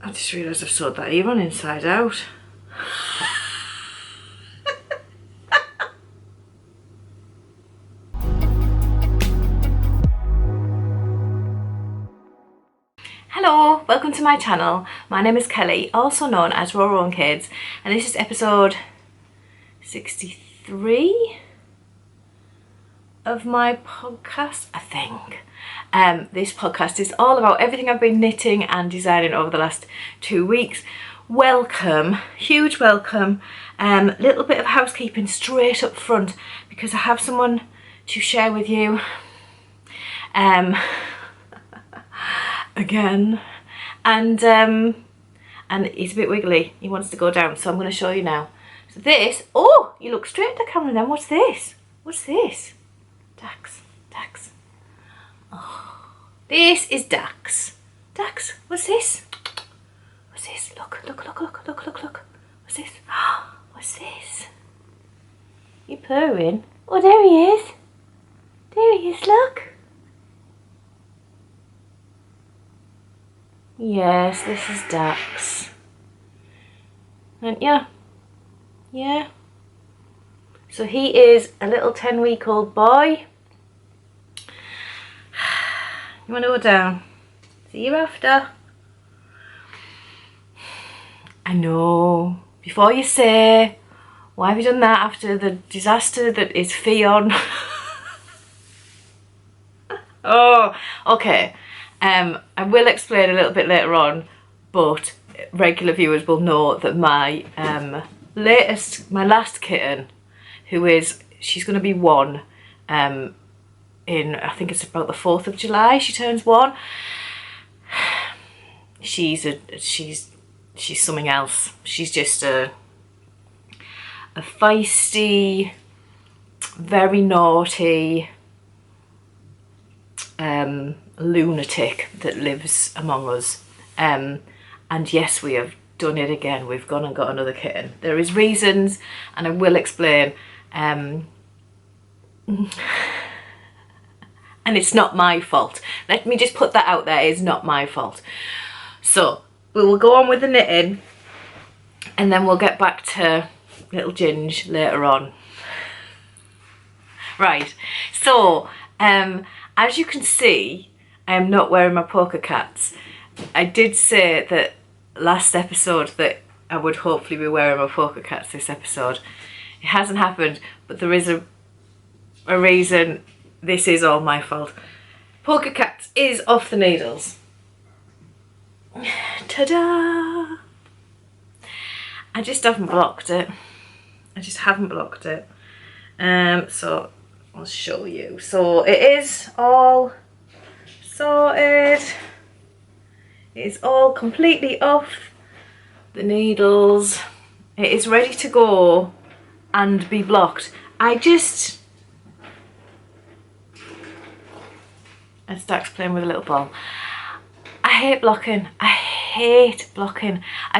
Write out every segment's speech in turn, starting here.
I just realised I've sewed that ear on inside out. Hello, welcome to my channel. My name is Kelly, also known as RowRow and Kades, and this is episode 63 of my podcast, I think. This podcast is all about everything I've been knitting and designing over the last 2 weeks. Welcome, huge welcome. Little bit of housekeeping straight up front because I have someone to share with you. Again, and he's a bit wiggly. He wants to go down, so I'm going to show you now. So this, oh, you look straight at the camera then. What's this? What's this? Dax. Oh, this is Dax. Dax, what's this? What's this? Look. What's this? What's this? You purring? Oh, there he is. There he is, look. Yes, this is Dax. And yeah. So he is a little 10-week-old boy. You want to go down? See you after. I know. Before you say, why have you done that after the disaster that is Fion? Oh, okay. I will explain a little bit later on, but regular viewers will know that my last kitten, she's going to be 1, in, I think it's about the 4th of July, she turns 1. She's something else. She's just a feisty, very naughty, lunatic that lives among us. And yes, we have done it again. We've gone and got another kitten. There is reasons, and I will explain. And it's not my fault. Let me just put that out there. It's not my fault. So we will go on with the knitting, and then we'll get back to little Ginge later on. Right. So as you can see, I am not wearing my polka cats. I did say that last episode that I would hopefully be wearing my polka cats this episode. It hasn't happened, but there is a reason. This is all my fault. Polka cats is off the needles. Ta-da! I just haven't blocked it. So I'll show you. So it is all sorted. It is all completely off the needles. It is ready to go and be blocked. As Dax playing with a little ball. I hate blocking. I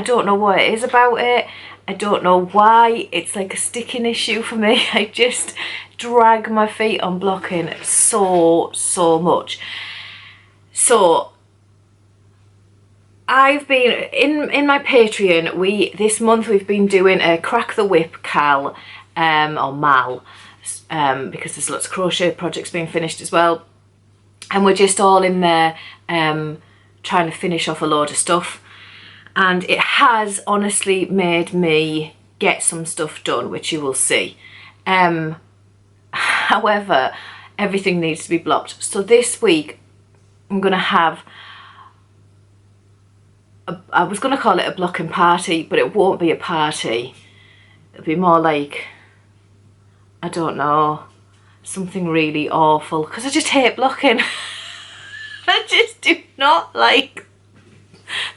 don't know what it is about it. I don't know why. It's like a sticking issue for me. I just drag my feet on blocking so much. So I've been in my Patreon. This month we've been doing a crack the whip cal or mal, because there's lots of crochet projects being finished as well. And we're just all in there trying to finish off a load of stuff. And it has honestly made me get some stuff done, which you will see. However, everything needs to be blocked. So this week I'm going to have, I was going to call it a blocking party, but it won't be a party. It'll be more like, I don't know, something really awful, because I just hate blocking. I just do not like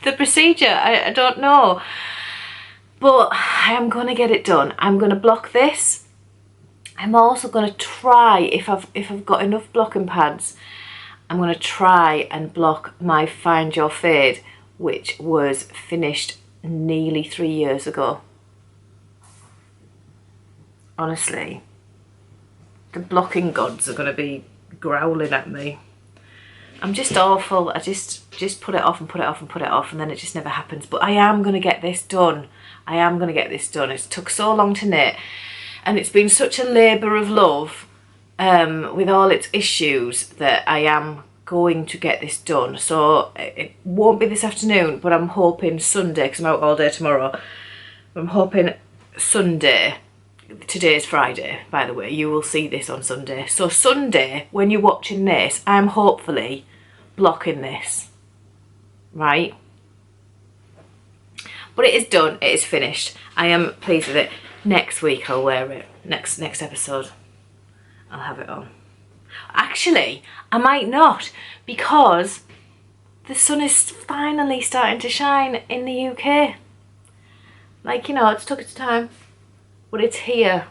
the procedure. I don't know, but I am going to get it done. I'm going to block this. I'm also going to try, if I've got enough blocking pads, I'm going to try and block my Find Your Fade, which was finished nearly 3 years ago. Honestly, the blocking gods are going to be growling at me. I'm just awful. I just put it off and put it off and put it off, and then it just never happens. But I am going to get this done. I am going to get this done. It's took so long to knit, and it's been such a labour of love with all its issues that I am going to get this done. So it won't be this afternoon, but I'm hoping Sunday, because I'm out all day tomorrow. I'm hoping Sunday. Today's Friday, by the way. You will see this on Sunday. So Sunday, when you're watching this, I'm hopefully blocking this, right? But it is done. It is finished. I am pleased with it. Next week I'll wear it. Next episode I'll have it on. Actually, I might not, because the sun is finally starting to shine in the UK. Like, you know, it's took its time, but it's here.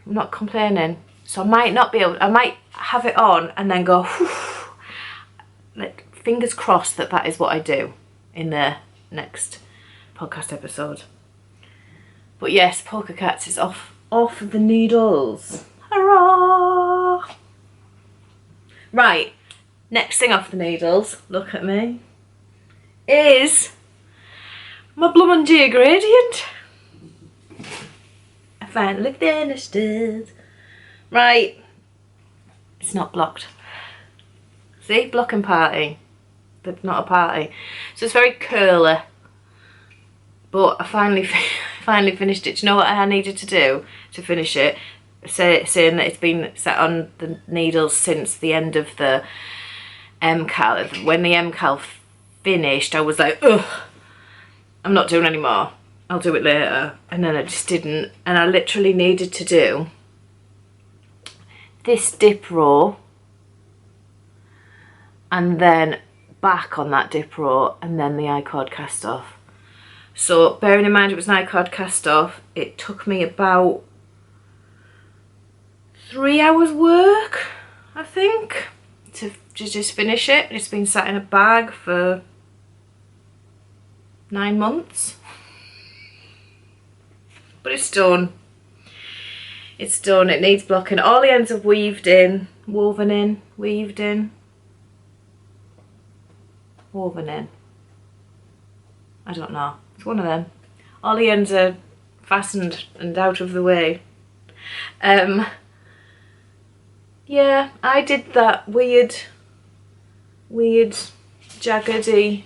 I'm not complaining. So I might not be able, I might have it on and then go, whew. Like, fingers crossed that that is what I do in the next podcast episode. But yes, Polka Cats is off the needles. Hurrah! Right, next thing off the needles, look at me, is my bloomin' Geogradient. I finally finished it. Right, it's not blocked. See, blocking party, but not a party. So it's very curly, but I finally finished it. Do you know what I needed to do to finish it? Saying that it's been sat on the needles since the end of the MCAL. When the MCAL finished, I was like, ugh, I'm not doing any more. I'll do it later. And then I just didn't. And I literally needed to do this dip row, and then back on that dip row, and then the I-cord cast off. So bearing in mind it was an I-cord cast off, it took me about 3 hours work, I think, to just finish it. It's been sat in a bag for 9 months. But it's done. It's done. It needs blocking. All the ends are woven in. Woven in. I don't know. It's one of them. All the ends are fastened and out of the way. Yeah, I did that weird jaggedy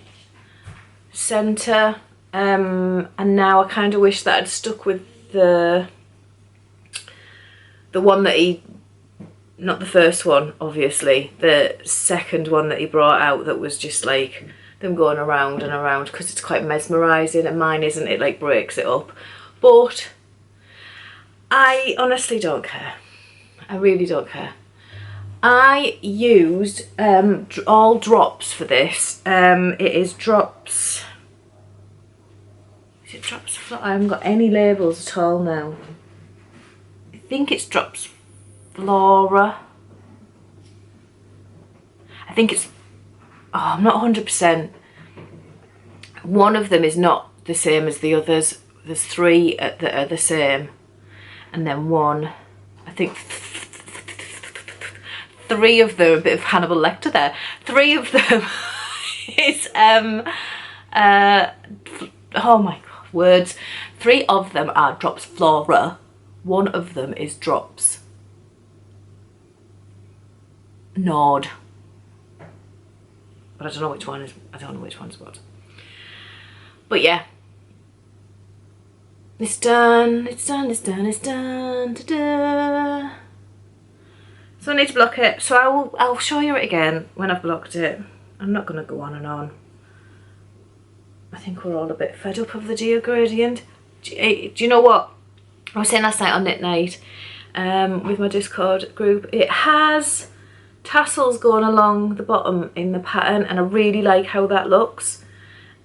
centre, and now I kind of wish that I'd stuck with the one that he, not the first one obviously, the second one that he brought out, that was just like them going around and around, because it's quite mesmerising, and mine isn't. It like breaks it up. But I honestly don't care. I really don't care. I used all drops for this. It is drops. Is it drops? I haven't got any labels at all now. I think it's drops Flora. I think it's, oh, I'm not 100%. One of them is not the same as the others. There's 3 that are the same, and then one, I think 3 of them, a bit of Hannibal Lecter there. 3 of them is oh my god, words. 3 of them are drops Flora. 1 of them is drops Nord. But I don't know which one is, I don't know which one's what. But yeah. It's done. Ta-da. So I need to block it. So I'll show you it again when I've blocked it. I'm not going to go on and on. I think we're all a bit fed up of the Geogradient. Do you know what? I was saying last night on Knit Night with my Discord group, it has tassels going along the bottom in the pattern, and I really like how that looks.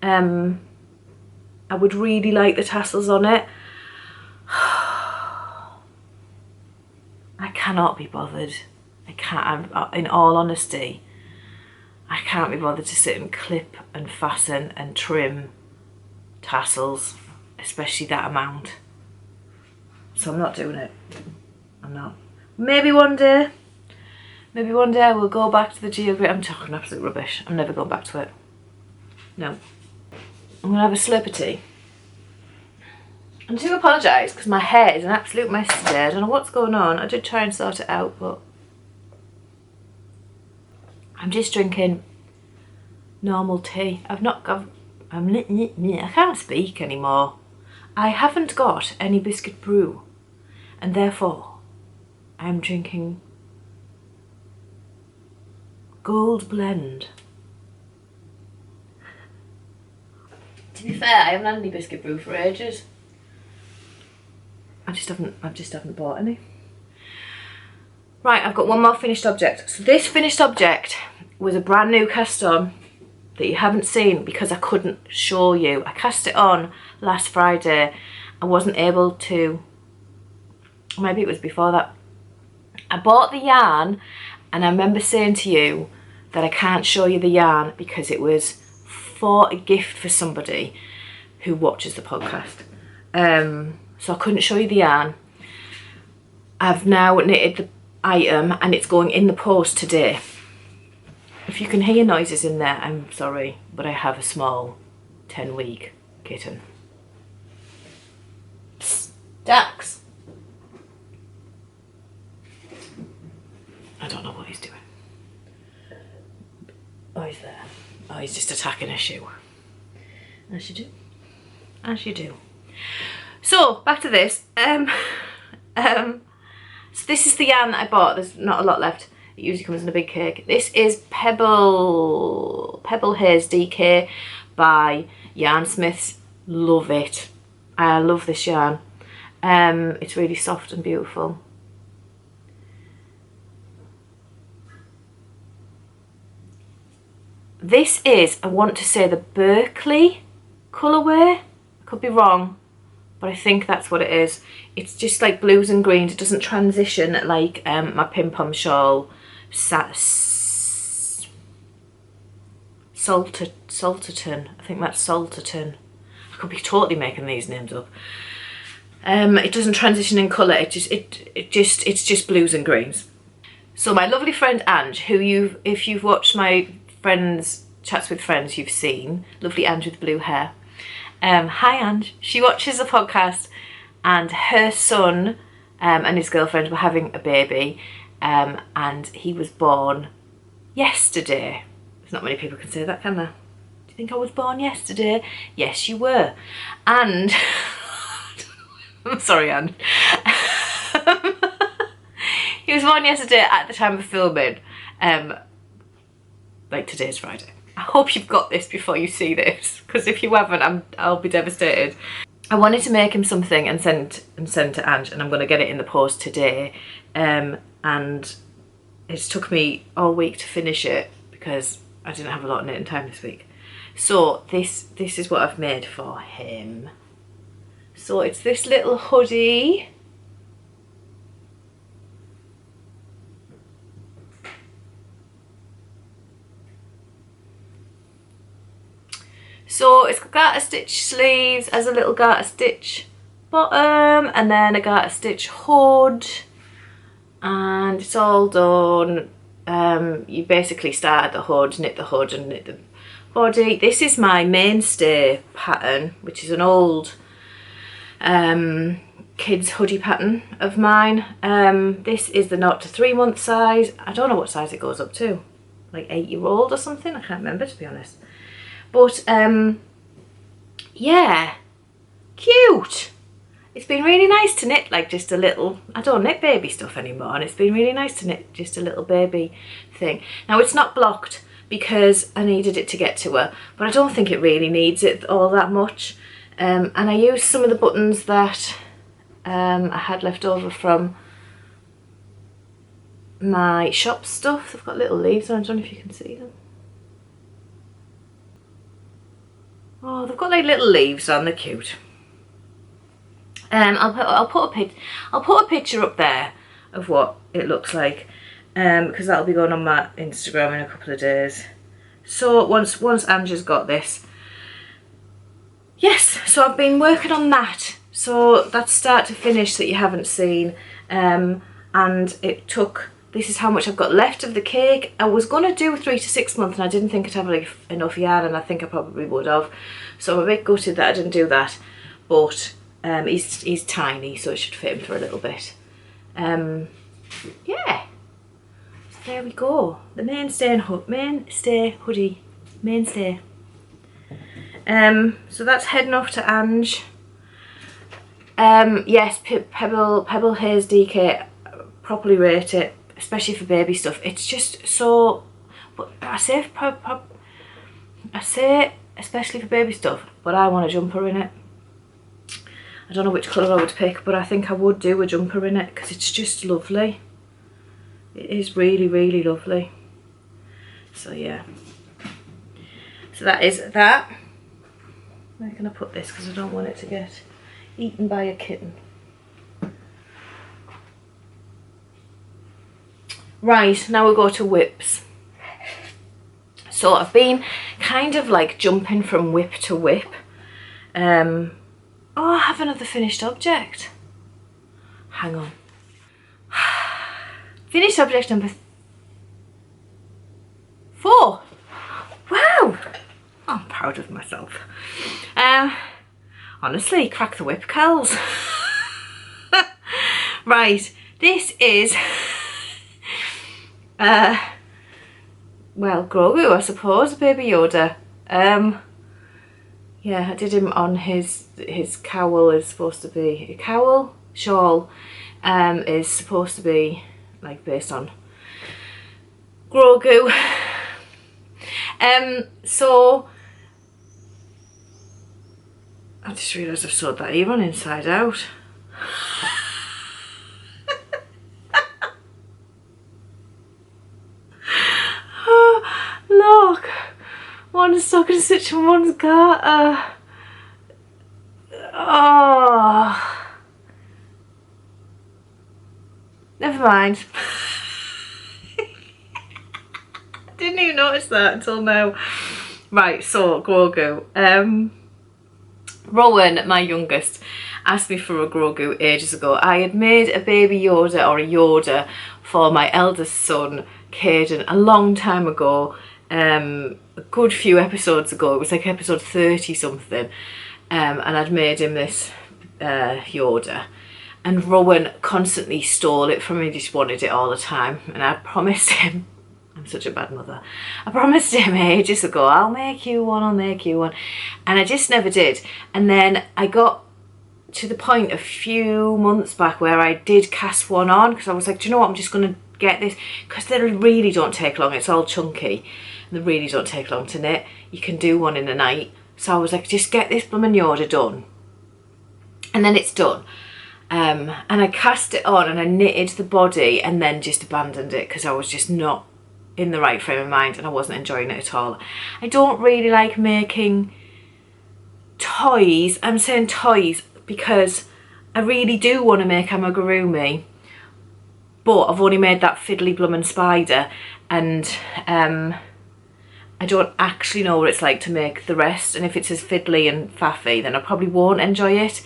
I would really like the tassels on it. I cannot be bothered. I can't, in all honesty, I can't be bothered to sit and clip and fasten and trim tassels, especially that amount. So I'm not doing it. I'm not. Maybe one day. Maybe one day I will go back to the Geogradient. I'm talking absolute rubbish. I'm never going back to it. No. I'm going to have a slurp of tea. And I do apologise because my hair is an absolute mess today. I don't know what's going on. I did try and sort it out, but I'm just drinking normal tea. I can't speak anymore. I haven't got any biscuit brew, and therefore I'm drinking gold blend. To be fair, I haven't had any biscuit brew for ages. I just haven't bought any. Right, I've got one more finished object. So this finished object was a brand new cast on that you haven't seen because I couldn't show you. I cast it on last Friday. I wasn't able to, maybe it was before that. I bought the yarn and I remember saying to you that I can't show you the yarn because it was for a gift for somebody who watches the podcast. So I couldn't show you the yarn. I've now knitted the item and it's going in the post today. If you can hear noises in there, I'm sorry, but I have a small 10-week kitten. Psst, Dax. I don't know what he's doing. Oh, he's there. Oh, he's just attacking a shoe. As you do. As you do. So, back to this. So this is the yarn that I bought. There's not a lot left. It usually comes in a big cake. This is Pebble Haze DK by Yarnsmiths. Love it. I love this yarn. It's really soft and beautiful. This is, I want to say, the Berkeley colourway. I could be wrong, but I think that's what it is. It's just like blues and greens. It doesn't transition like my pim pom shawl, Salterton. I think that's Salterton. I could be totally making these names up. It doesn't transition in colour. It's just blues and greens. So my lovely friend Ange, who if you've watched my friends chats with friends, you've seen lovely Ange with blue hair. Hi Ange. She watches the podcast, and her son and his girlfriend were having a baby, and he was born yesterday. There's not many people can say that, can there? Do you think I was born yesterday? Yes, you were. And I'm sorry, Ange. He was born yesterday at the time of filming. Like today's Friday. I hope you've got this before you see this, because if you haven't, I'll be devastated. I wanted to make him something and send to Ange, and I'm going to get it in the post today. And it's took me all week to finish it because I didn't have a lot of knitting time this week. So this is what I've made for him. So it's this little hoodie. So it's got garter stitch sleeves as a little garter stitch bottom, and then a garter stitch hood, and it's all done. You basically start at the hood, knit the hood and knit the body. This is my Mainstay pattern, which is an old kids hoodie pattern of mine. This is the 0 to 3 month size. I don't know what size it goes up to, like 8-year-old or something. I can't remember, to be honest. But yeah, cute. It's been really nice to knit like just a little, I don't knit baby stuff anymore, and it's been really nice to knit just a little baby thing. Now it's not blocked because I needed it to get to her, but I don't think it really needs it all that much. And I used some of the buttons that I had left over from my shop stuff. They've got little leaves on, I don't know if you can see them. Oh, they've got like little leaves on, they're cute. I'll put a picture up there of what it looks like, because that'll be going on my Instagram in a couple of days. So once Angie's got this, yes. So I've been working on that. So that's start to finish that you haven't seen, and it took this is how much I've got left of the cake. I was going to do 3 to 6 months and I didn't think I'd have like enough yarn, and I think I probably would have. So I'm a bit gutted that I didn't do that. But he's tiny, so it should fit him for a little bit. Yeah. So there we go. The Mainstay Hoodie. Mainstay. So that's heading off to Ange. Yes, Pebble Haze DK, properly rate it, especially for baby stuff. It's just so, but I say especially for baby stuff, but I want a jumper in it. I don't know which colour I would pick, but I think I would do a jumper in it because it's just lovely. It is really, really lovely. So yeah. So that is that. Where can I put this, because I don't want it to get eaten by a kitten. Right, now we go to whips. So I've been kind of like jumping from whip to whip. Oh, I have another finished object. Hang on. Finished object number 4. Wow, I'm proud of myself. Honestly, crack the whip, Cals. Right, this is well, Grou, I suppose, baby Yoda. Yeah, I did him on his cowl is supposed to be a cowl, shawl, is supposed to be like based on Grogu. So I just realised I've sewed that ear on inside out. Look, one's stocking stitch and one's garter. Oh, never mind. Didn't even notice that until now. Right, so Grogu. Rowan, my youngest, asked me for a Grogu ages ago. I had made a baby Yoda or a Yoda for my eldest son, Konen, a long time ago. A good few episodes ago. It was like episode 30 something. And I'd made him this Yoda. And Rowan constantly stole it from me, just wanted it all the time. And I promised him, I'm such a bad mother, I promised him ages ago, I'll make you one, I'll make you one. And I just never did. And then I got to the point a few months back where I did cast one on, because I was like, do you know what, I'm just going to get this, because they really don't take long, it's all chunky, and they really don't take long to knit. You can do one in a night. So I was like, just get this blooming Yoda done. And then it's done. And I cast it on and I knitted the body and then just abandoned it because I was just not in the right frame of mind and I wasn't enjoying it at all. I don't really like making toys. I'm saying toys because I really do want to make amigurumi, but I've only made that fiddly bloomin' spider, and I don't actually know what it's like to make the rest, and if it's as fiddly and faffy then I probably won't enjoy it.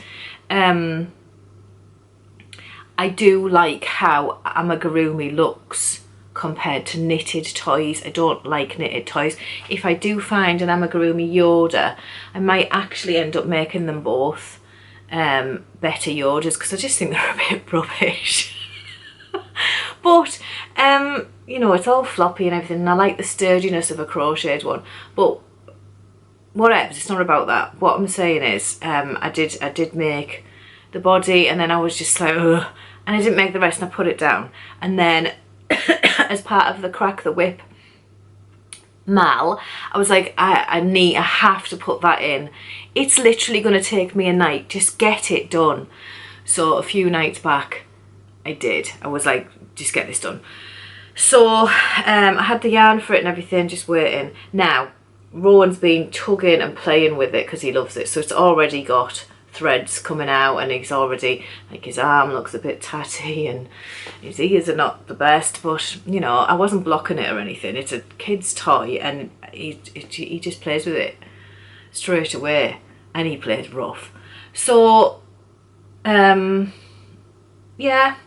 I do like how amigurumi looks compared to knitted toys. I don't like knitted toys. If I do find an amigurumi Yoda, I might actually end up making them both better Yodas because I just think they're a bit rubbish. But you know, it's all floppy and everything, and I like the sturdiness of a crocheted one, but whatever, it's not about that. What I'm saying is I did make the body and then I was just like, ugh, and I didn't make the rest and I put it down. And then as part of the crack the whip mal, I was like, I have to put that in. It's literally going to take me a night, just get it done. So a few nights back I did. I was like, just get this done. So I had the yarn for it and everything, just waiting. Now Rowan's been tugging and playing with it because he loves it, so it's already got threads coming out and he's already, like, his arm looks a bit tatty and his ears are not the best, but you know, I wasn't blocking it or anything. It's a kid's toy and he just plays with it straight away, and he plays rough. So yeah,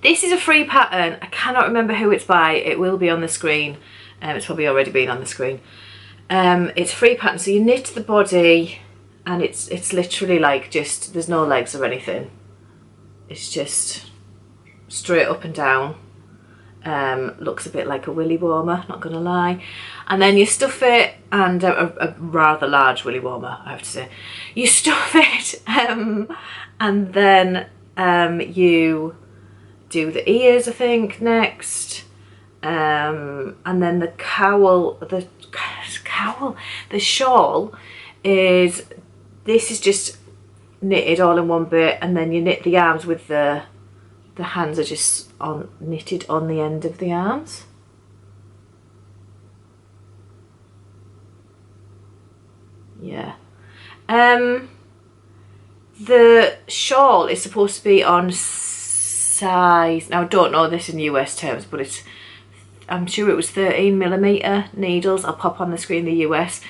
This is a free pattern. I cannot remember who it's by. It will be on the screen. It's probably already been on the screen. It's a free pattern, so you knit the body, and it's literally like just, there's no legs or anything. It's just straight up and down. Looks a bit like a willy warmer, not gonna lie. And then you stuff it, and a rather large willy warmer, I have to say. You stuff it, and then you do the ears, I think, next. And then the cowl, the shawl is, this is just knitted all in one bit, and then you knit the arms with the hands are just knitted on the end of the arms. Yeah. The shawl is supposed to be on size, now I don't know this in US terms, but I'm sure it was 13mm needles. I'll pop on the screen the US.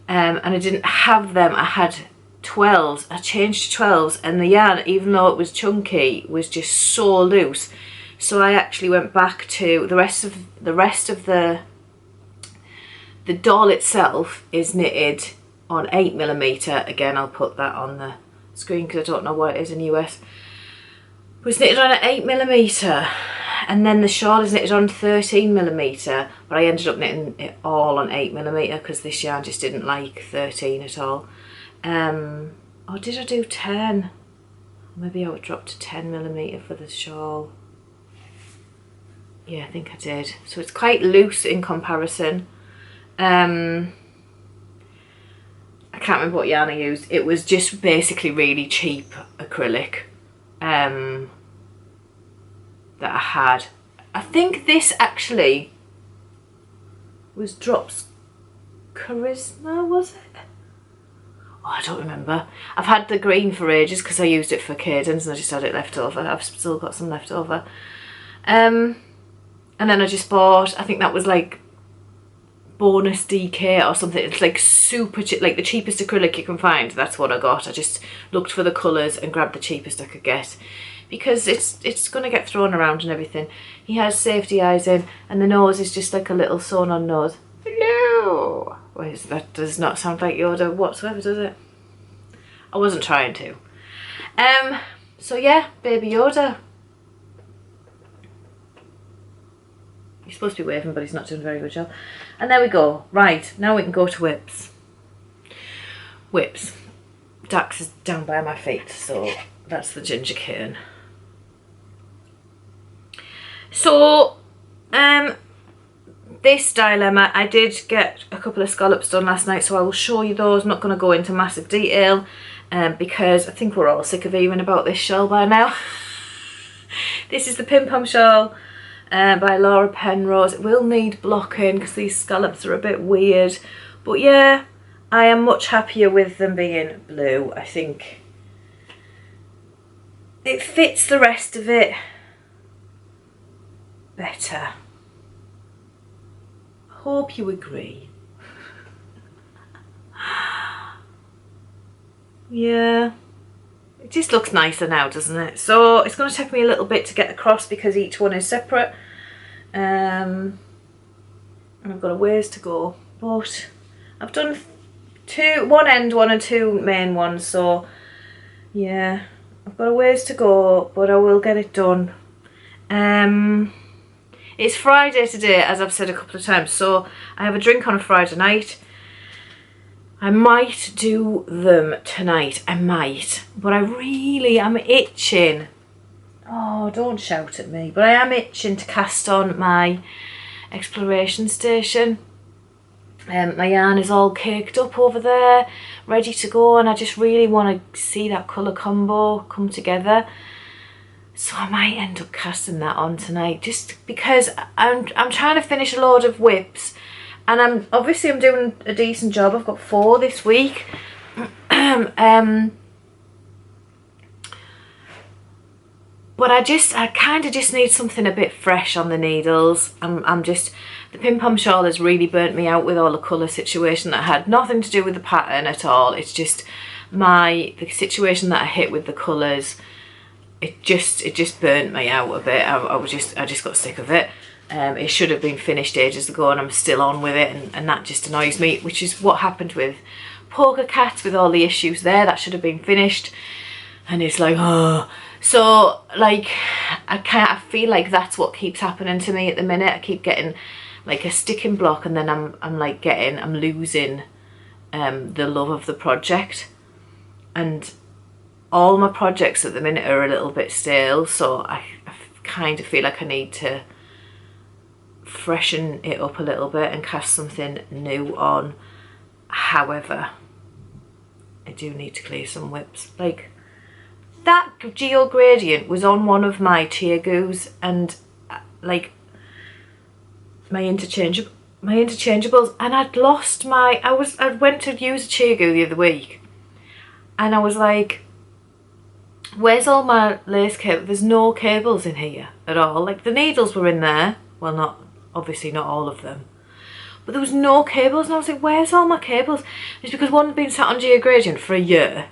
And I didn't have them, I had 12s. I changed to 12s, and the yarn, even though it was chunky, was just so loose. So I actually went back to the rest of the doll itself is knitted on 8mm. Again, I'll put that on the screen because I don't know what it is in US. It was knitted on an 8mm, and then the shawl is knitted on 13mm, but I ended up knitting it all on 8mm because this yarn just didn't like 13 at all. Or did I do 10? Maybe I would drop to 10mm for the shawl. Yeah, I think I did. So it's quite loose in comparison. I can't remember what yarn I used. It was just basically really cheap acrylic that I had. I think this actually was Drops Charisma, was it? Oh, I don't remember. I've had the green for ages because I used it for Cadence and I just had it left over. I've still got some left over. And then I just bought, I think that was like bonus DK or something. It's like super cheap, like the cheapest acrylic you can find. That's what I got. I just looked for the colours and grabbed the cheapest I could get because it's going to get thrown around and everything. He has safety eyes in, and the nose is just like a little sewn on nose. Hello! Wait, that does not sound like Yoda whatsoever, does it? I wasn't trying to. So yeah, baby Yoda. He's supposed to be waving, but he's not doing a very good job. And there we go. Right, now we can go to whips. Whips. Dax is down by my feet, so that's the ginger cane. So, this dilemma, I did get a couple of scallops done last night, so I will show you those. I'm not going to go into massive detail because I think we're all sick of hearing about this shawl by now. This is the Pim Pam shawl by Laura Penrose. It will need blocking because these scallops are a bit weird, but yeah, I am much happier with them being blue. I think it fits the rest of it better. Hope you agree. Yeah, it just looks nicer now, doesn't it? So it's going to take me a little bit to get across because each one is separate, and I've got a ways to go, but I've done one end one and two main ones, so yeah, I've got a ways to go, but I will get it done. It's Friday today, as I've said a couple of times, so I have a drink on a Friday night. I might do them tonight, I might, but I really am itching. Oh, don't shout at me, but I am itching to cast on my exploration station. My yarn is all caked up over there, ready to go, and I just really want to see that colour combo come together. So I might end up casting that on tonight, just because I'm trying to finish a load of whips, and I'm doing a decent job. I've got 4 this week. But I kind of just need something a bit fresh on the needles. The Pim Pam shawl has really burnt me out with all the colour situation that had nothing to do with the pattern at all. It's just the situation that I hit with the colours. it just burnt me out a bit. I just got sick of it. It should have been finished ages ago, and I'm still on with it, and that just annoys me, which is what happened with Poker Cats, with all the issues there. That should have been finished, and it's like, oh. So like I feel like that's what keeps happening to me at the minute. I keep getting like a sticking block, and then I'm losing the love of the project, and all my projects at the minute are a little bit stale, so I kind of feel like I need to freshen it up a little bit and cast something new on. However, I do need to clear some whips. Like, that Geogradient was on one of my Teargoos, and like my interchangeables, and I'd lost my, I went to use a Teargoo the other week, and I was like, where's all my lace cable? There's no cables in here at all. Like, the needles were in there, well, obviously not all of them, but there was no cables, and I was like, where's all my cables? It's because one had been sat on Geogradient for a year,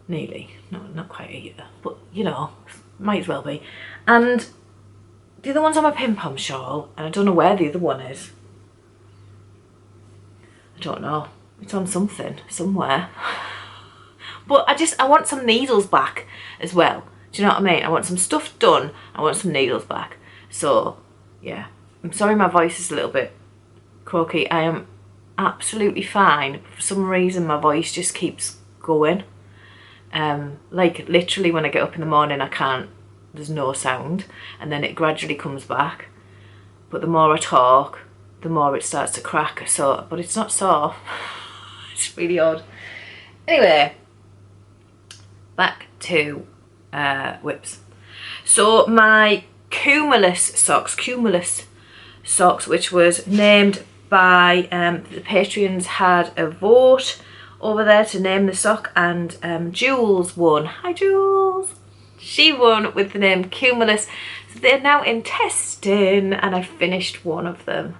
nearly, no, not quite a year, but you know, might as well be, and the other one's on my ping-pong shawl, and I don't know where the other one is. I don't know, it's on something somewhere. But I want some needles back as well. Do you know what I mean? I want some stuff done. I want some needles back. So, yeah. I'm sorry my voice is a little bit croaky. I am absolutely fine. For some reason, my voice just keeps going. Like, literally, when I get up in the morning, I can't. There's no sound. And then it gradually comes back. But the more I talk, the more it starts to crack. So, but it's not sore. It's really odd. Anyway, back to whips. So my Cumulus socks, which was named by the Patreons, had a vote over there to name the sock, and Jules won. Hi Jules! She won with the name Cumulus. So they're now in testing, and I finished one of them.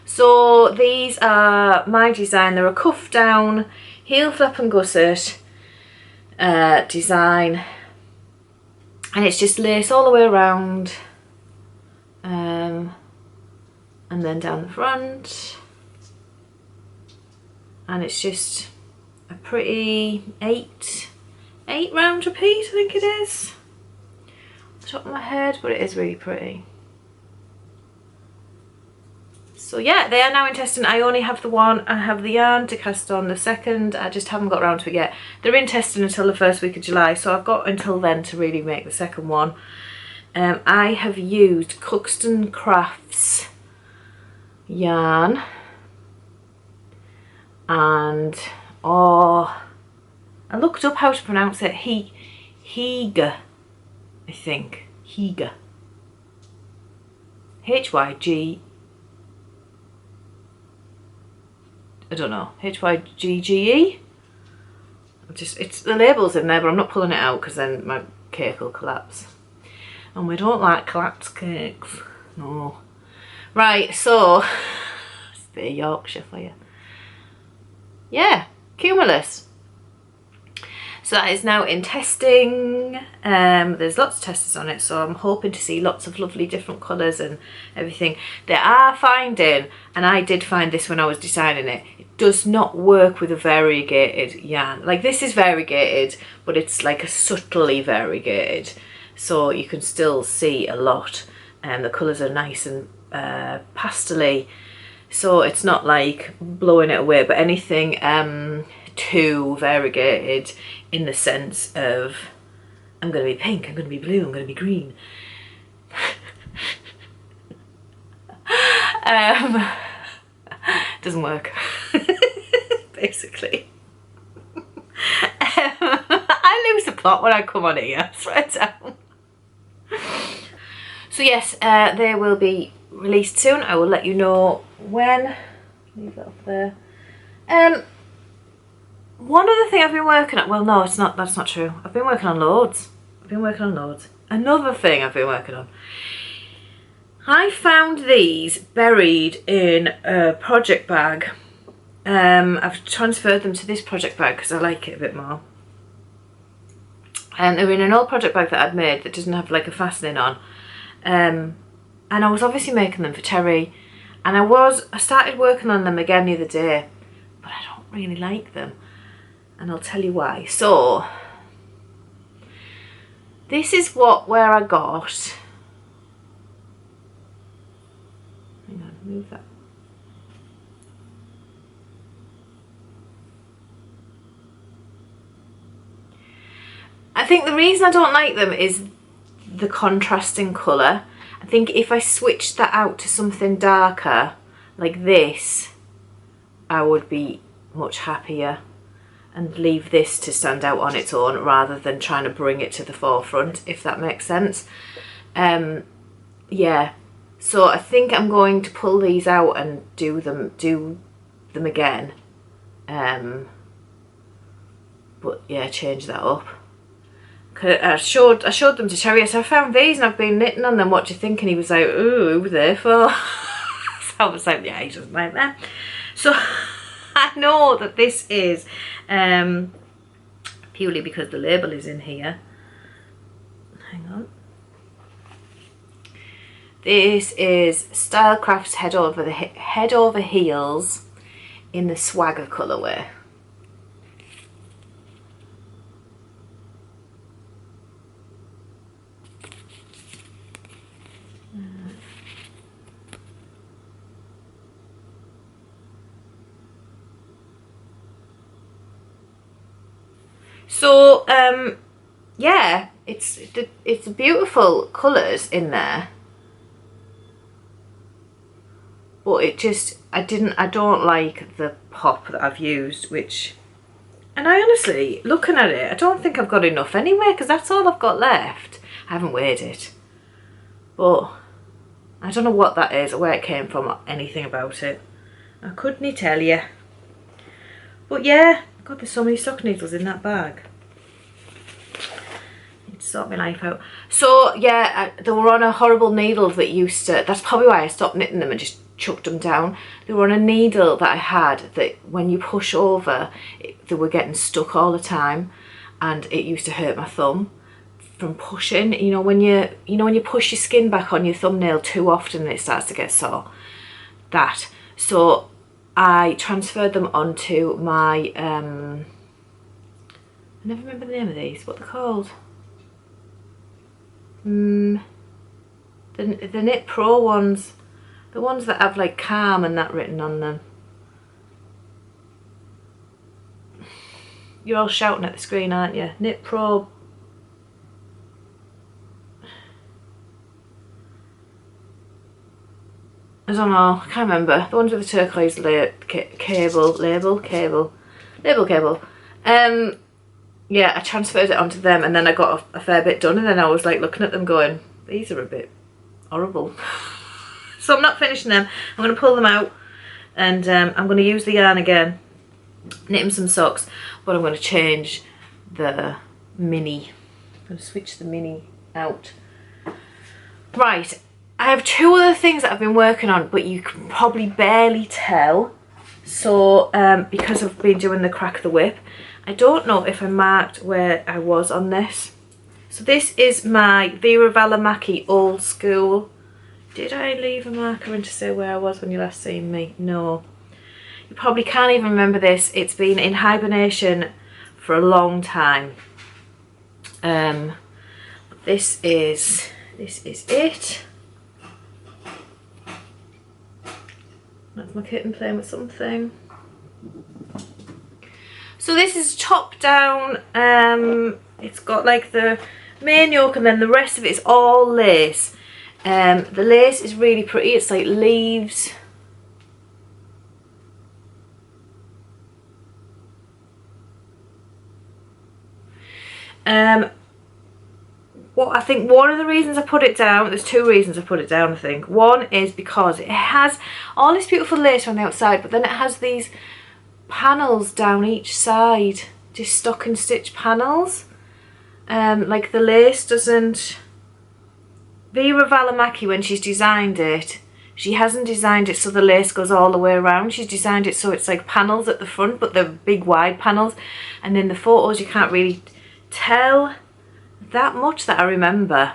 So these are my design. They're a cuff down, heel flap and gusset design, and it's just lace all the way around, and then down the front, and it's just a pretty eight round repeat, I think it is, off the top of my head, but it is really pretty. So yeah, they are now in testing. I only have the one. I have the yarn to cast on the second. I just haven't got around to it yet. They're in testing until the first week of July, so I've got until then to really make the second one. I have used Cookston Crafts yarn, and I looked up how to pronounce it. Hygge, I think. Hygge. H-Y-G. I don't know, H-Y-G-G-E? It's the label's in there, but I'm not pulling it out because then my cake will collapse. And we don't like collapsed cakes. No. Right, so, it's a bit of Yorkshire for you. Yeah, Cumulus. So that is now in testing. There's lots of testers on it, so I'm hoping to see lots of lovely different colours and everything. They are finding, and I did find this when I was designing it, it does not work with a variegated yarn. Like, this is variegated, but it's like a subtly variegated, so you can still see a lot. And the colours are nice and pastel-y, so it's not like blowing it away, but anything too variegated in the sense of I'm going to be pink, I'm going to be blue, I'm going to be green. Doesn't work. Basically. I lose the plot when I come on here, I swear down. So yes, they will be released soon. I will let you know when. Leave that up there. One other thing I've been working on, well no, it's not, that's not true. I've been working on loads. Another thing I've been working on. I found these buried in a project bag. I've transferred them to this project bag because I like it a bit more. And they're in an old project bag that I'd made that doesn't have like a fastening on. And I was obviously making them for Terry. And I started working on them again the other day. But I don't really like them. And I'll tell you why. So, this is where I got... Hang on, move that. I think the reason I don't like them is the contrasting colour. I think if I switched that out to something darker, like this, I would be much happier and leave this to stand out on its own rather than trying to bring it to the forefront, if that makes sense. Yeah, so I think I'm going to pull these out and do them again. But yeah, change that up. I showed them to Terry. I said, I found these and I've been knitting on them. What do you think? And he was like, ooh, who were they for? So I was like, yeah, he doesn't like them. So I know that this is purely because the label is in here. Hang on. This is Stylecraft's Head Over Heels in the Swagger colourway. So yeah, it's beautiful colours in there, but it just I don't like the pop that I've used, and I honestly, looking at it, I don't think I've got enough anyway, because that's all I've got left. I haven't weighed it, but I don't know what that is or where it came from or anything about it. I couldn't tell you. But yeah, God, there's so many stock needles in that bag. Need to sort my life out. So yeah, they were on a horrible needle that used to, that's probably why I stopped knitting them and just chucked them down. They were on a needle that I had that when you push over, they were getting stuck all the time, and it used to hurt my thumb from pushing. You know when you push your skin back on your thumbnail too often and it starts to get sore. That. So I transferred them onto my, I never remember the name of these, what they're called. The Knit Pro ones, the ones that have like calm and that written on them. You're all shouting at the screen, aren't you? Knit Pro. I don't know, I can't remember. The ones with the turquoise cable. Yeah, I transferred it onto them, and then I got a fair bit done, and then I was like looking at them going, these are a bit horrible. So I'm not finishing them. I'm going to pull them out, and I'm going to use the yarn again, knit them some socks, but I'm going to change the mini. I'm going to switch the mini out. Right. I have two other things that I've been working on, but you can probably barely tell. So, because I've been doing the crack the whip, I don't know if I marked where I was on this. So this is my Veera Välimäki old school. Did I leave a marker in to say where I was when you last seen me? No. You probably can't even remember this. It's been in hibernation for a long time. This is it. That's my kitten playing with something. So this is top down. It's got like the main yoke and then the rest of it is all lace. The lace is really pretty. It's like leaves. What I think one of the reasons I put it down, there's two reasons I put it down I think. One is because it has all this beautiful lace on the outside, but then it has these panels down each side, just stocking stitch panels. Like the lace doesn't Veera Välimäki, when she's designed it, she hasn't designed it so the lace goes all the way around. She's designed it so it's like panels at the front, but they're big wide panels. And in the photos you can't really tell that much that I remember.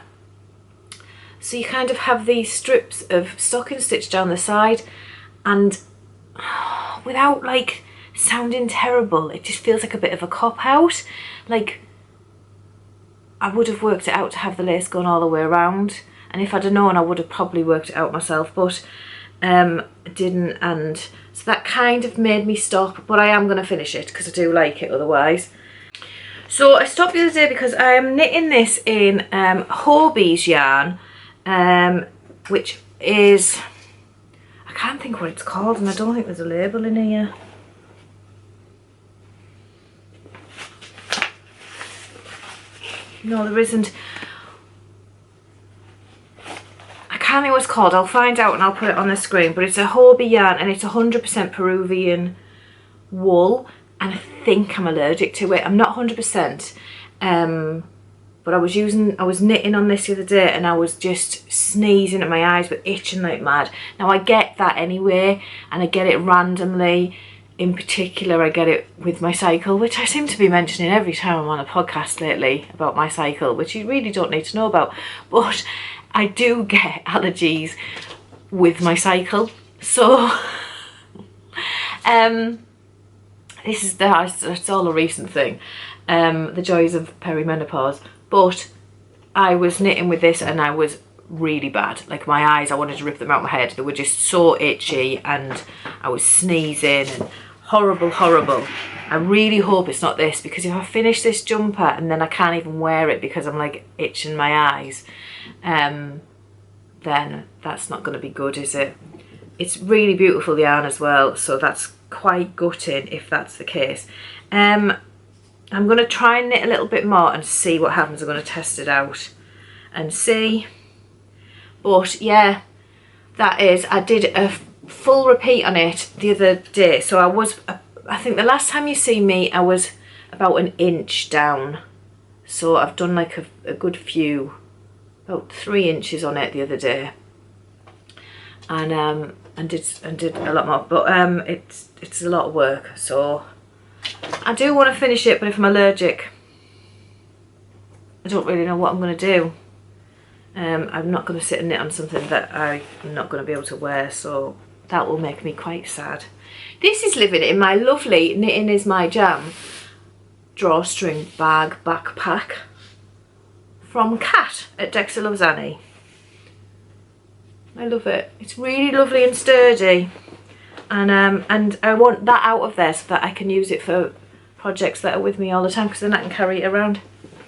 So you kind of have these strips of stocking stitch down the side, and without like sounding terrible, it just feels like a bit of a cop out. Like, I would have worked it out to have the lace going all the way around, and if I'd have known I would have probably worked it out myself, but didn't, and so that kind of made me stop. But I am going to finish it because I do like it otherwise. So I stopped the other day because I am knitting this in Hobbii's yarn, which is, I can't think what it's called, and I don't think there's a label in here. No, there isn't. I can't think what it's called. I'll find out and I'll put it on the screen. But it's a Hobbii yarn, and it's 100% Peruvian wool. And I think I'm allergic to it. I'm not 100%. But I was knitting on this the other day, and I was just sneezing at my eyes, but itching like mad. Now I get that anyway, and I get it randomly. In particular, I get it with my cycle, which I seem to be mentioning every time I'm on a podcast lately about my cycle, which you really don't need to know about. But I do get allergies with my cycle. So this is it's all a recent thing. The joys of perimenopause. But I was knitting with this and I was really bad. Like, my eyes, I wanted to rip them out of my head. They were just so itchy, and I was sneezing, and horrible, horrible. I really hope it's not this, because if I finish this jumper and then I can't even wear it because I'm like itching my eyes, then that's not going to be good, is it? It's really beautiful yarn as well, so that's quite gutting if that's the case. I'm going to try and knit a little bit more and see what happens. I'm going to test it out and see. But yeah, that is, I did a full repeat on it the other day. So I think the last time you see me, I was about an inch down. So I've done like a good few, about 3 inches on it the other day. And did a lot more, but it's a lot of work, so I do want to finish it. But if I'm allergic, I don't really know what I'm going to do. I'm not going to sit and knit on something that I'm not going to be able to wear, so that will make me quite sad. This is living in my lovely Knitting Is My Jam drawstring bag backpack from Kat at Dexter Loves Annie. I love it. It's really lovely and sturdy, and I want that out of there so that I can use it for projects that are with me all the time, because then I can carry it around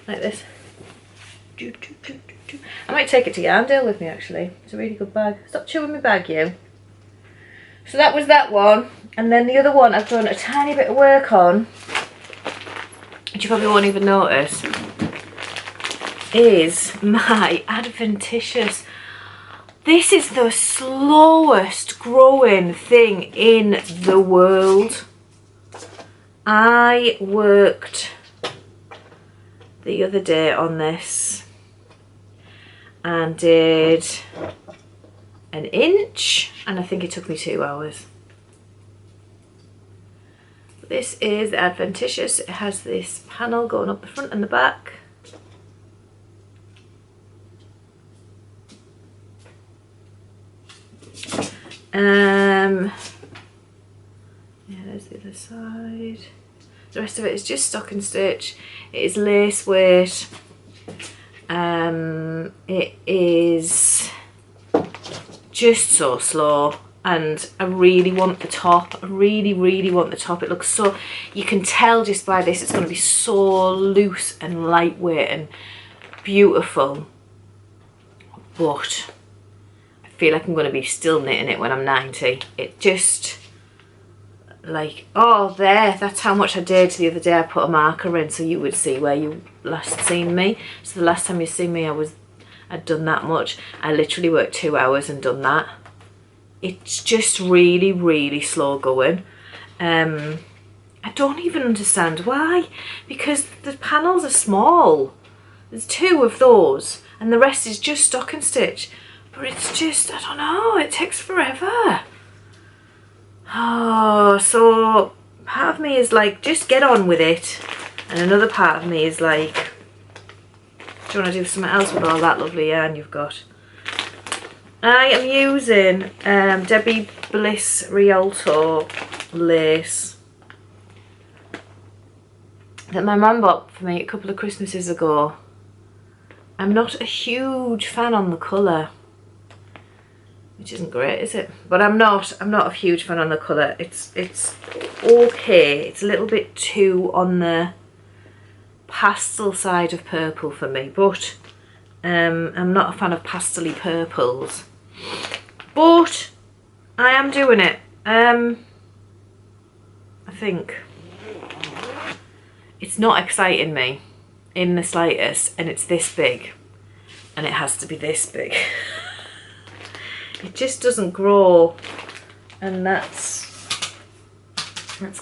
like this. I might take it to Yarndale with me, actually. It's a really good bag. Stop chewing my bag, you. So that was that one, and then the other one I've done a tiny bit of work on, which you probably won't even notice, is my Adventitious. This is the slowest growing thing in the world. I worked the other day on this and did an inch, and I think it took me 2 hours. This is the Adventitious. It has this panel going up the front and the back. Yeah, there's the other side. The rest of it is just stocking stitch. It is lace weight. It is just so slow, and I really want the top. I really want the top. It looks so, you can tell just by this, it's going to be so loose and lightweight and beautiful, but I feel like I'm going to be still knitting it when I'm 90. It just, like, oh, there, that's how much I did the other day. I put a marker in so you would see where you last seen me. So the last time you seen me, I'd done that much. I literally worked 2 hours and done that. It's just really slow going. I don't even understand why, because the panels are small. There's 2 of those and the rest is just stocking stitch. But it's just, I don't know, it takes forever. Oh, so part of me is like, just get on with it. And another part of me is like, do you want to do something else with all that lovely yarn you've got? I am using Debbie Bliss Rialto lace that my mum bought for me a couple of Christmases ago. I'm not a huge fan on the colour, which isn't great, is it? But I'm not a huge fan on the colour. It's okay. It's a little bit too on the pastel side of purple for me, but I'm not a fan of pastel-y purples. But I am doing it. I think it's not exciting me in the slightest, and it's this big, and it has to be this big. It just doesn't grow, and that's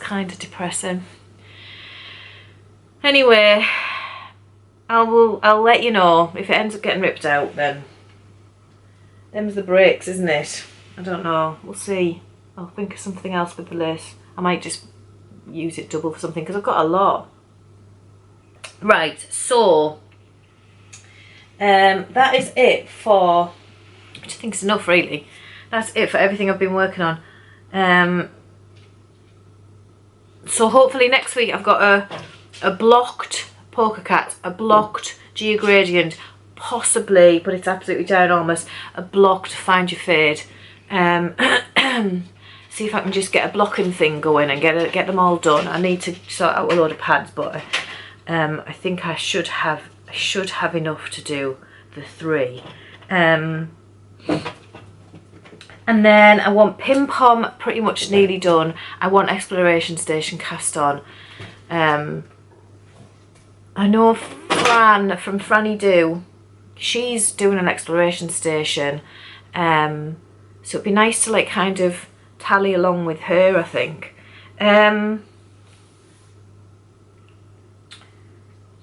kind of depressing. Anyway, I'll let you know if it ends up getting ripped out. Then them's the breaks, isn't it? I don't know. We'll see. I'll think of something else with the lace. I might just use it double for something because I've got a lot. Right, so that is it for, which I think is enough really. That's it for everything I've been working on. So hopefully next week I've got a blocked polka cat, a blocked Geogradient, possibly, but it's absolutely ginormous, a blocked Find Your Fade. See if I can just get a blocking thing going and get them all done. I need to sort out a load of pads, but I think I should have enough to do the 3. And then I want Pim Pom pretty much nearly done. I want Exploration Station cast on. I know Fran from Franny Do, she's doing an Exploration Station. So it'd be nice to like kind of tally along with her, I think.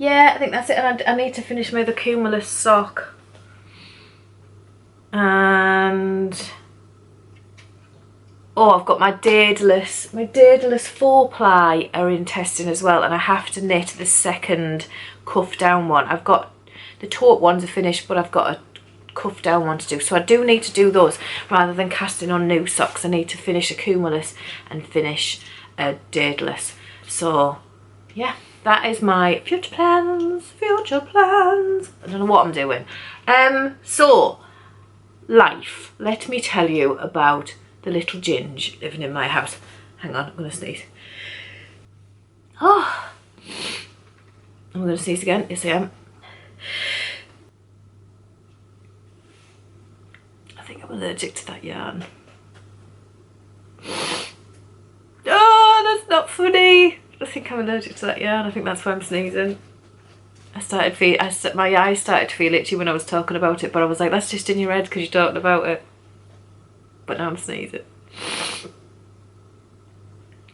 Yeah, I think that's it. And I need to finish my other Cumulus sock. And oh, I've got my Daedalus 4-ply are in testing as well, and I have to knit the second cuff down one. I've got the taupe ones are finished, but I've got a cuff down one to do, so I do need to do those rather than casting on new socks. I need to finish a Cumulus and finish a Daedalus. So yeah, that is my future plans. I don't know what I'm doing. So life, let me tell you about the little Ginge living in my house. Hang on, I'm gonna sneeze. Oh, I'm gonna sneeze again. Yes, I am. I think I'm allergic to that yarn. Oh, that's not funny. I think I'm allergic to that yarn. I think that's why I'm sneezing. My eyes started to feel itchy when I was talking about it, but I was like, that's just in your head because you're talking about it. But now I'm sneezing.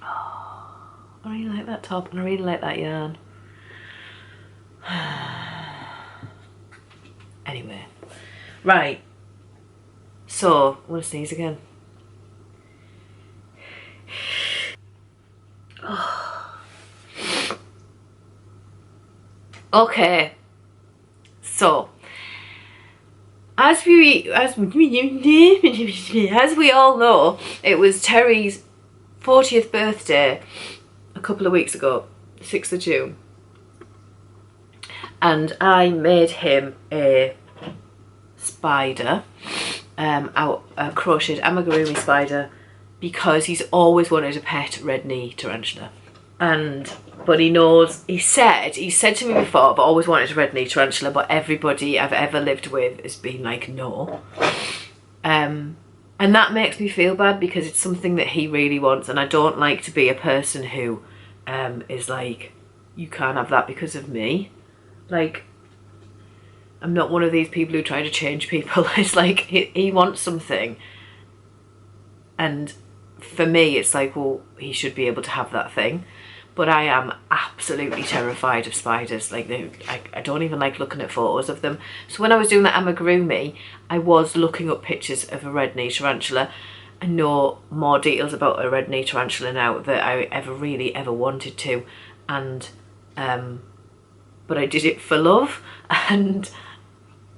Oh, I really like that top and I really like that yarn. Anyway, right. So, I'm going to sneeze again. Oh. Okay, so as we all know, it was Terry's 40th birthday a couple of weeks ago, 6th of June, and I made him a spider, a crocheted amigurumi spider, because he's always wanted a pet red knee tarantula. But he knows, he said to me before, I've always wanted a red knee tarantula, but everybody I've ever lived with has been like, no. And that makes me feel bad because it's something that he really wants, and I don't like to be a person who is like, you can't have that because of me. Like, I'm not one of these people who try to change people. It's like, he wants something, and for me it's like, well, he should be able to have that thing. but I am absolutely terrified of spiders. Like, I don't even like looking at photos of them. So when I was doing the amigurumi, I was looking up pictures of a red knee tarantula. I know more details about a red knee tarantula now that I ever wanted to, and but I did it for love, and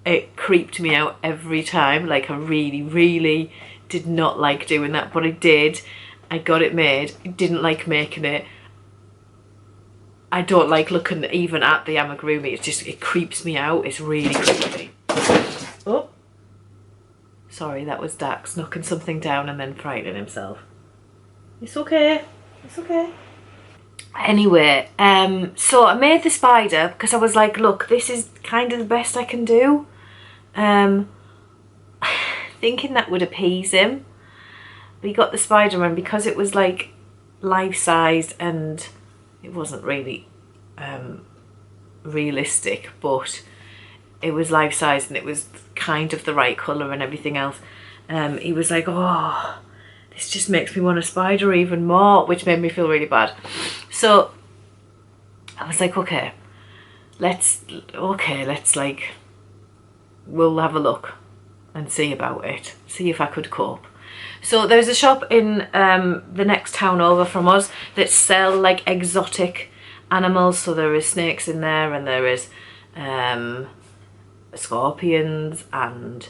it creeped me out every time. Like, I really did not like doing that, but I did. I got it made. I didn't like making it. I don't like looking even at the amigurumi. It's just, it creeps me out. It's really creepy. Oh, sorry, that was Dax knocking something down and then frightening himself. It's okay. It's okay. Anyway, so I made the spider because I was like, look, this is kind of the best I can do. Thinking that would appease him. But he got the spider, and because it was like life-sized and it wasn't really realistic, but it was life-sized and it was kind of the right colour and everything else, he was like, oh, this just makes me want a spider even more, which made me feel really bad. So I was like, okay, let's like, we'll have a look and see about it, see if I could cope. So there's a shop in the next town over from us that sell like exotic animals. So there is snakes in there, and there is scorpions and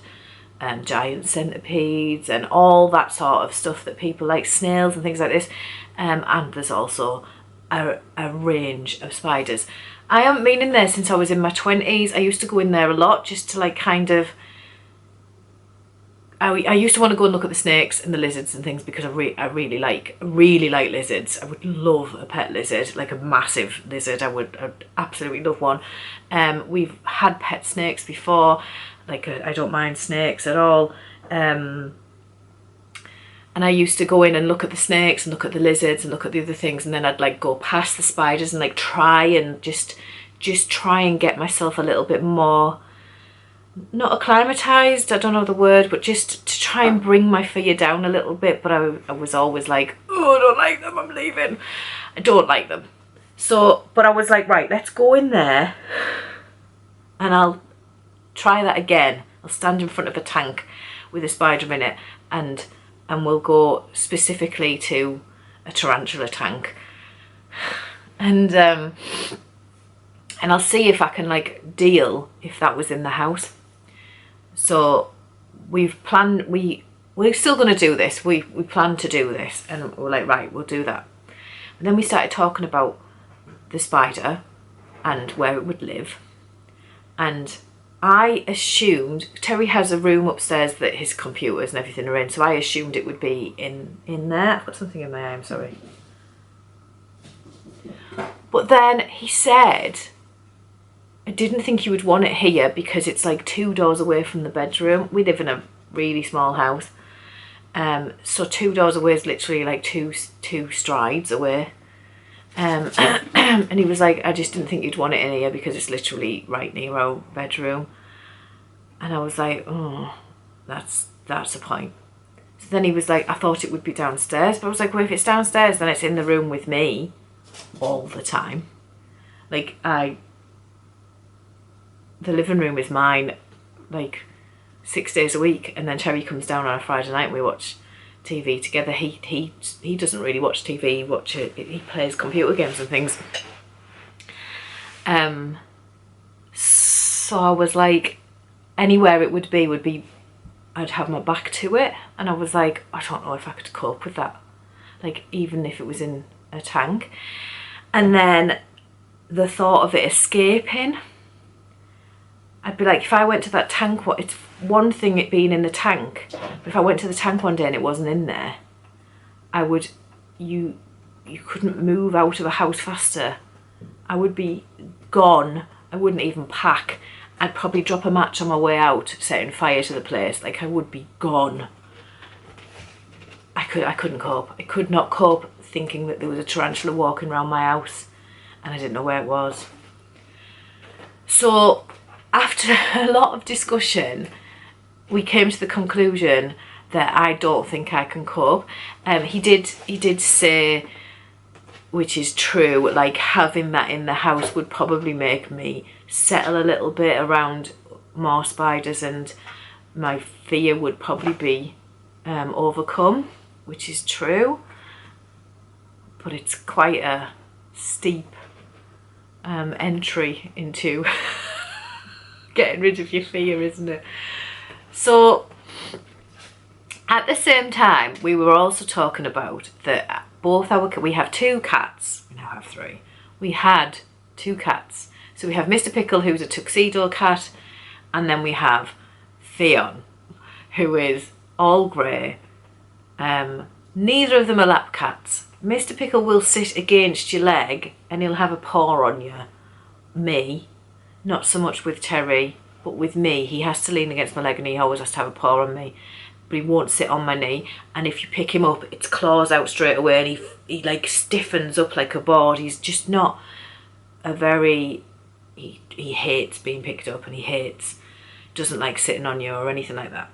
giant centipedes and all that sort of stuff that people like, snails and things like this. And there's also a range of spiders. I haven't been in there since I was in my 20s. I used to go in there a lot just to like kind of, I used to want to go and look at the snakes and the lizards and things because I really like lizards. I would love a pet lizard, like a massive lizard. I'd absolutely love one. We've had pet snakes before. Like, I don't mind snakes at all. And I used to go in and look at the snakes and look at the lizards and look at the other things, and then I'd like go past the spiders and like try and just try and get myself a little bit more, not acclimatized, I don't know the word, but just to try and bring my fear down a little bit. But I was always like, oh, I don't like them, I'm leaving. I don't like them. So, but I was like, right, let's go in there and I'll try that again. I'll stand in front of a tank with a spider in it, and we'll go specifically to a tarantula tank. And I'll see if I can like deal if that was in the house. So we've planned, we're still going to do this. We planned to do this, and we're like, right, we'll do that. And then we started talking about the spider and where it would live. And I assumed, Terry has a room upstairs that his computers and everything are in, so I assumed it would be in there. I've got something in my eye, I'm sorry. But then he said, I didn't think you would want it here because it's like 2 doors away from the bedroom. We live in a really small house. So 2 doors away is literally like two strides away. And he was like, I just didn't think you'd want it in here because it's literally right near our bedroom. And I was like, oh, that's a point. So then he was like, I thought it would be downstairs. But I was like, well, if it's downstairs, then it's in the room with me all the time. Like, the living room is mine like 6 days a week, and then Terry comes down on a Friday night and we watch TV together. He doesn't really watch TV. He plays computer games and things. So I was like, anywhere it would be I'd have my back to it, and I was like, I don't know if I could cope with that, like even if it was in a tank. And then the thought of it escaping, I'd be like, if I went to that tank, it's one thing it being in the tank, but if I went to the tank one day and it wasn't in there, you couldn't move out of the house faster. I would be gone. I wouldn't even pack. I'd probably drop a match on my way out, setting fire to the place. Like, I would be gone. I couldn't cope. I could not cope thinking that there was a tarantula walking around my house and I didn't know where it was. So after a lot of discussion, we came to the conclusion that I don't think I can cope. He did say which is true. Like, having that in the house would probably make me settle a little bit around more spiders, and my fear would probably be overcome, which is true. But it's quite a steep entry into getting rid of your fear, isn't it? So at the same time, we were also talking about that we have 2 cats. We now have 3. We had 2 cats. So we have Mr. Pickle, who's a tuxedo cat, and then we have Fion, who is all grey. Neither of them are lap cats. Mr. Pickle will sit against your leg and he'll have a paw on you. Me, not so much with Terry, but with me, he has to lean against my leg and he always has to have a paw on me. But he won't sit on my knee, and if you pick him up, it's claws out straight away, and he like stiffens up like a board. He's just not a very, he hates being picked up, and he doesn't like sitting on you or anything like that.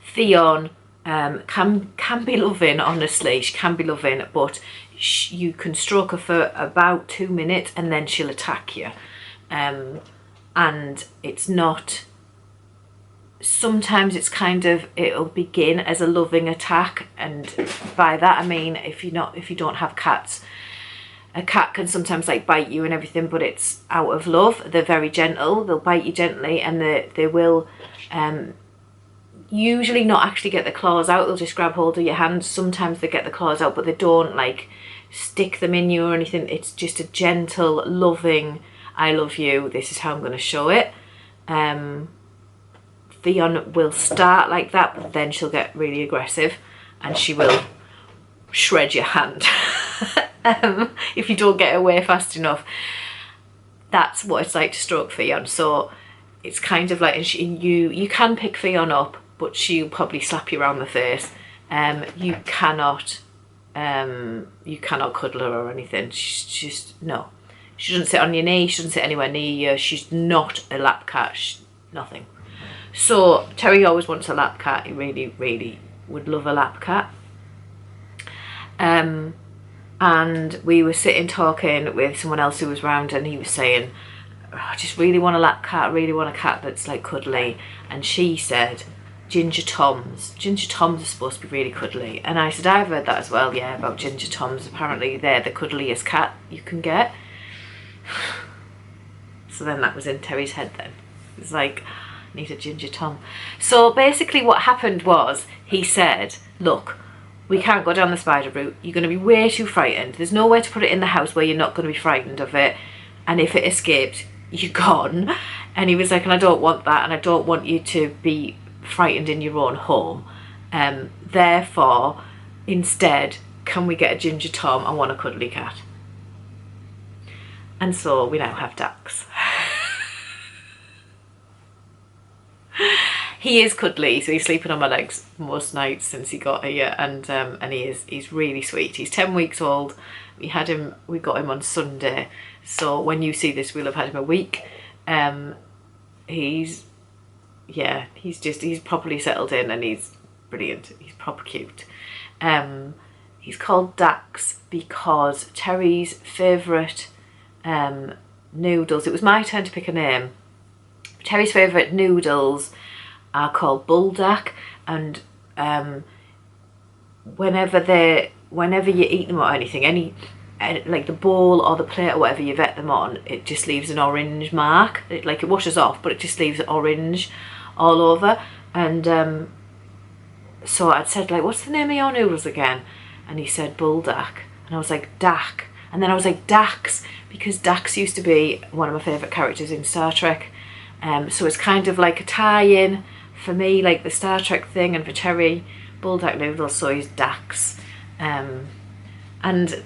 Fion can be loving, honestly, she can be loving, but you can stroke her for about 2 minutes and then she'll attack you. And it's not, sometimes it's kind of, it'll begin as a loving attack, and by that I mean if you don't have cats, a cat can sometimes like bite you and everything, but it's out of love. They're very gentle, they'll bite you gently, and they will usually not actually get the claws out, they'll just grab hold of your hand. Sometimes they get the claws out, but they don't like stick them in you or anything. It's just a gentle, loving, I love you, this is how I'm going to show it. Fion will start like that, but then she'll get really aggressive and she will shred your hand if you don't get away fast enough. That's what it's like to stroke Fion. So it's kind of like, and you can pick Fion up, but she'll probably slap you around the face. You cannot cuddle her or anything. She's just, no. She doesn't sit on your knee, she doesn't sit anywhere near you. She's not a lap cat, nothing. So Terry always wants a lap cat. He really, really would love a lap cat. And we were sitting talking with someone else who was round, and he was saying, oh, I just really want a lap cat, I really want a cat that's like cuddly. And she said, Ginger Toms. Ginger Toms are supposed to be really cuddly. And I said, I've heard that as well, yeah, about Ginger Toms. Apparently they're the cuddliest cat you can get. So then that was in Terry's head then. It was like, I need a Ginger Tom. So basically what happened was, he said, look, we can't go down the spider route. You're going to be way too frightened. There's nowhere to put it in the house where you're not going to be frightened of it. And if it escaped, you're gone. And he was like, and I don't want that. And I don't want you to be frightened in your own home. Therefore, instead, can we get a Ginger Tom? I want a cuddly cat. And so we now have Dax. He is cuddly, so he's sleeping on my legs most nights since he got here, and he's really sweet. He's 10 weeks old. We got him on Sunday, so when you see this, we'll have had him a week. He's properly settled in, and he's brilliant. He's proper cute. He's called Dax because Terry's favourite noodles, it was my turn to pick a name. Terry's favourite noodles are called buldak, and whenever you eat them or anything, like the bowl or the plate or whatever you vet them on, it just leaves an orange mark. It washes off, but it just leaves orange all over. And so I'd said, like, what's the name of your noodles again? And he said buldak, and I was like, Dak. And then I was like, Dax, because Dax used to be one of my favourite characters in Star Trek. So it's kind of like a tie-in for me, like the Star Trek thing, and for Terry, buldak noodles, so he's Dax. And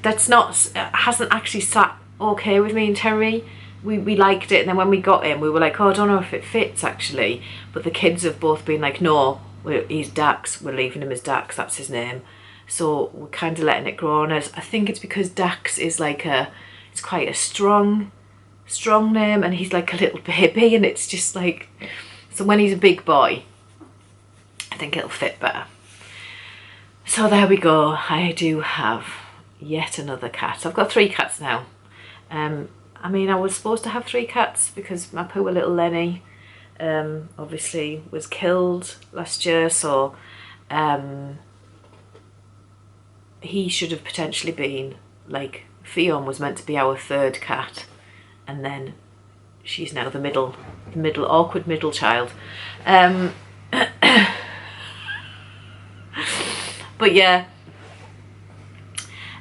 that's hasn't actually sat okay with me and Terry. We liked it, and then when we got him, we were like, oh, I don't know if it fits actually. But the kids have both been like, no, he's Dax, we're leaving him as Dax, that's his name. So we're kind of letting it grow on us. I think it's because Dax is like it's quite a strong name, and he's like a little baby, and it's just like, so when he's a big boy, I think it'll fit better. So there we go. I do have yet another cat. I've got 3 cats now. I mean, I was supposed to have 3 cats because my poor little Lenny obviously was killed last year, so he should have potentially been, like, Fion was meant to be our 3rd cat, and then she's now the awkward middle child. But yeah,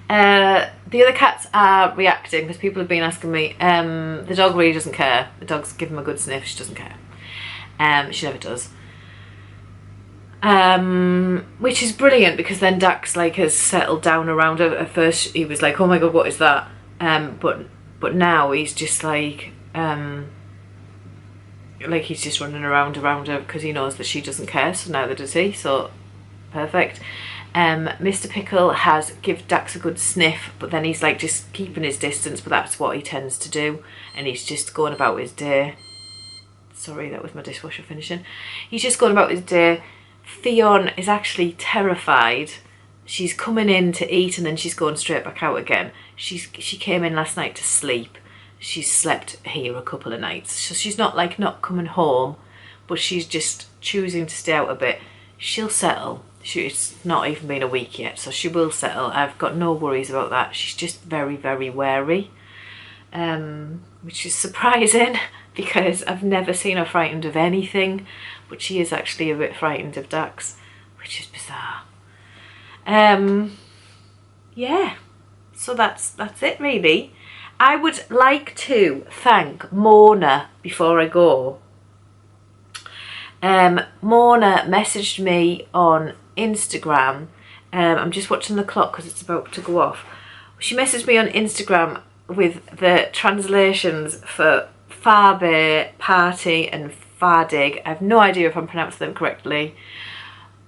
the other cats are reacting because people have been asking me. The dog really doesn't care. The dog's give him a good sniff. She doesn't care. She never does. Which is brilliant because then Dax like has settled down around her. At first he was like, oh my god, what is that? But now he's just like he's just running around her because he knows that she doesn't care. So neither does he. So perfect. Mr. Pickle has give Dax a good sniff, but then he's like just keeping his distance, but that's what he tends to do, and he's just going about his day. Sorry, that was my dishwasher finishing. He's just going about his day. Fion is actually terrified. She's coming in to eat and then she's going straight back out again. She came in last night to sleep. She's slept here a couple of nights, so she's not coming home, but she's just choosing to stay out a bit. She'll settle. It's not even been a week yet, so she will settle. I've got no worries about that. She's just very, very wary, which is surprising because I've never seen her frightened of anything, but she is actually a bit frightened of Dax, which is bizarre. Yeah, so that's it really. I would like to thank Mona before I go. Mona messaged me on Instagram. I'm just watching the clock because it's about to go off. She messaged me on Instagram with the translations for Farbe, Party and Fardig. I have no idea if I'm pronouncing them correctly.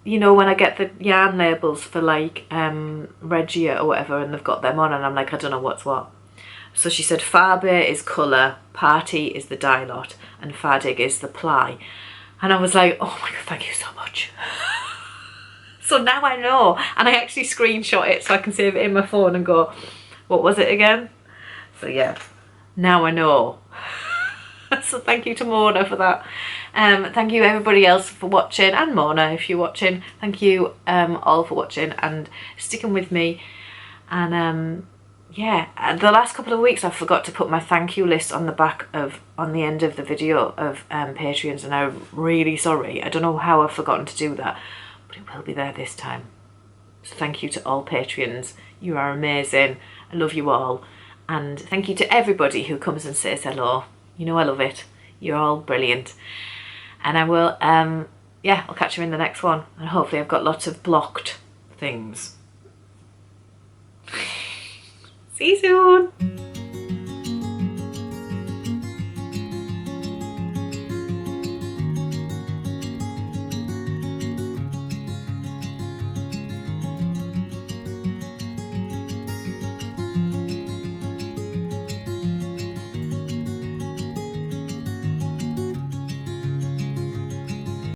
You know, when I get the yarn labels for like Regia or whatever and they've got them on and I'm like, I don't know what's what. So she said Farbe is colour, Party is the dye lot and Fardig is the ply. And I was like, oh my god, thank you so much. So now I know, and I actually screenshot it so I can save it in my phone and go, what was it again? So yeah, now I know. So thank you to Mona for that. Thank you everybody else for watching, and Mona if you're watching. Thank you all for watching and sticking with me. And yeah, the last couple of weeks I forgot to put my thank you list on the end of the video of Patreons, and I'm really sorry. I don't know how I've forgotten to do that, but it will be there this time. So thank you to all Patreons. You are amazing. I love you all. And thank you to everybody who comes and says hello. You know I love it. You're all brilliant. And I will, yeah, I'll catch you in the next one. And hopefully I've got lots of blocked things. See you soon.